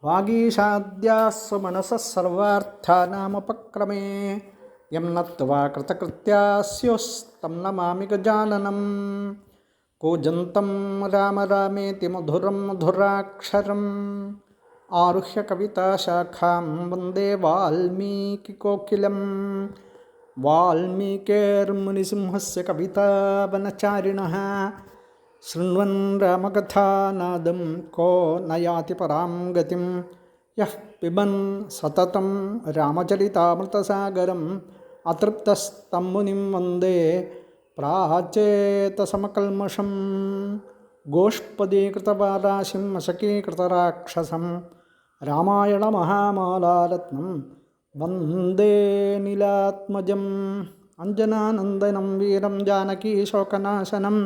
वागीशाद्यास्व मनसः सर्वार्थानामुपक्रमे यं नत्वा कृतकृत्यास्योस्तं नमामि गजाननं कूजन्तं राम रामेति मधुरं मधुराक्षरम् आरुह्य कविताशाखां वन्दे वाल्मीकिकोकिलं वाल्मीकिर्मुनिसिंहस्य कवितावनचारिणः शृण्वन् रामकथानादं को न याति परां गतिं यः पिबन् सततं रामचरितामृतसागरम् अतृप्तस्तं मुनिं वन्दे प्राचेतसमकल्मषं गोष्पदीकृतवाराशिं मशकीकृतराक्षसं रामायणमहामालारत्नं वन्दे नीलात्मजम् अञ्जनानन्दनं वीरं जानकीशोकनाशनं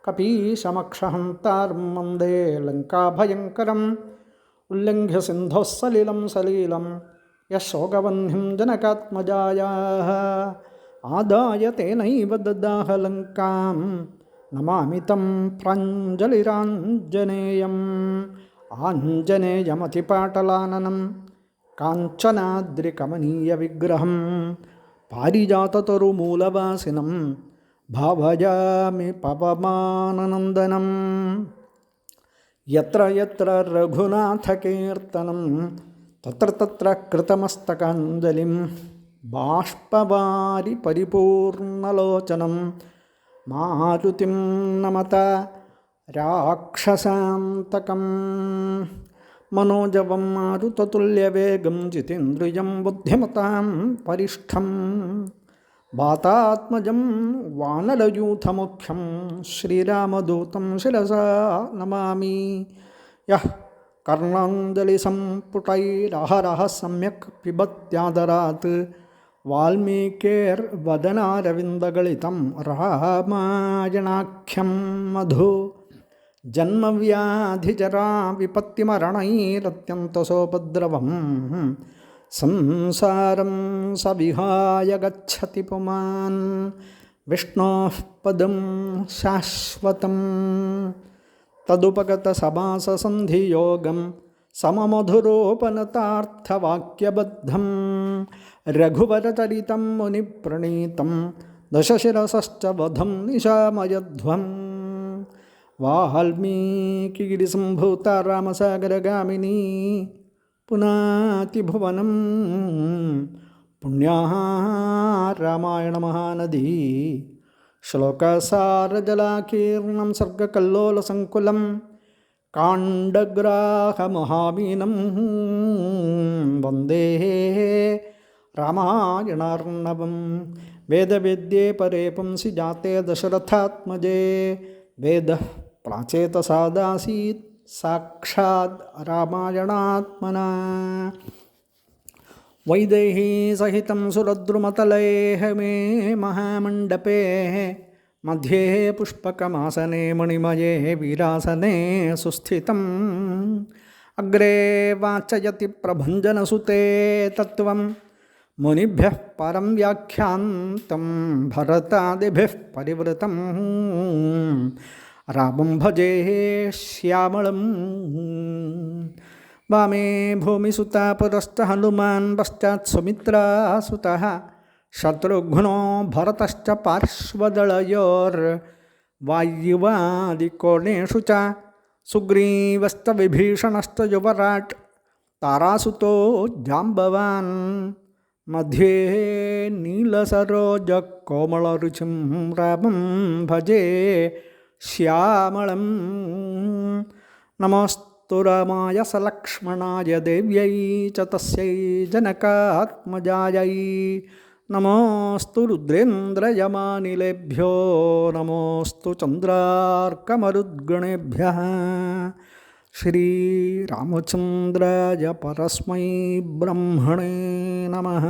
कपीशमक्षहन्तारं वन्दे लङ्काभयङ्करम् उल्लङ्घ्य सिन्धोः सलिलं यशोकवह्निं जनकात्मजायाः आदाय तेनैव ददाह लङ्कां नमामि तं प्राञ्जलिराञ्जनेयम् आञ्जनेयमतिपाटलाननं काञ्चनाद्रिकमनीयविग्रहं पारिजाततरुमूलवासिनं भावयामि पवमाननन्दनं यत्र यत्र रघुनाथकीर्तनं तत्र तत्र कृतमस्तकाञ्जलिं बाष्पवारि परिपूर्णलोचनं मारुतिं नमत राक्षसान्तकं मनोजवं मारुततुल्यवेगं जितेन्द्रियं बुद्धिमतां वरिष्ठं वातात्मजं वानरयूथमुख्यं श्रीरामदूतं शिरसा नमामि यः कर्णाञ्जलिसम्पुटैरहरः सम्यक् पिबत्यादरात् वाल्मीकिर्वदनारविन्दगलितं रामायणाख्यं मधु जन्मव्याधिजरा विपत्तिमरणैरत्यन्तसोपद्रवं संसारं सविहाय गच्छति पुमान् विष्णोः पदं शाश्वतं तदुपगतसमाससन्धियोगं सममधुरोपनतार्थवाक्यबद्धं रघुवरचरितं मुनिप्रणीतं दशशिरसश्च वधं निशामयध्वं वाल्मीकिगिरिसम्भूता रामसागरगामिनी पुनातिभुवनं पुण्या रामायणमहानदी श्लोकसारजलाकीर्णं सर्गकल्लोलसङ्कुलं काण्डग्राहमहामीनं वन्दे रामायणार्णवं वेदवेद्ये परे पुंसि जाते दशरथात्मजे वेदः प्राचेतसादासीत् साक्षात् रामायणात्मना वैदेही सहितं सुरद्रुमतलेः मे महामण्डपे मध्ये पुष्पकमासने मणिमये वीरासने सुस्थितम् अग्रे वाचयति प्रभञ्जनसुते तत्त्वं मुनिभ्यः परं व्याख्यान्तं भरतादिभिः परिवृतं रामं भजे श्यामळं वामे भूमिसुता पुरश्च हनुमान् पश्चात् सुमित्रासुतः शत्रुघ्नो भरतश्च पार्श्वदलयोर्वायुवादिकोणेषु च सुग्रीवश्च विभीषणश्च युवराट् तारासुतो जाम्बवान् मध्ये नीलसरोजकोमलरुचिं रामं भजे श्यामळं नमोऽस्तु रामाय सलक्ष्मणाय देव्यै च तस्यै जनकात्मजायै नमोऽस्तु रुद्रेन्द्रयमानिलेभ्यो नमोऽस्तु चन्द्रार्कमरुद्गणेभ्यः श्रीरामचन्द्राय परस्मै ब्रह्मणे नमः।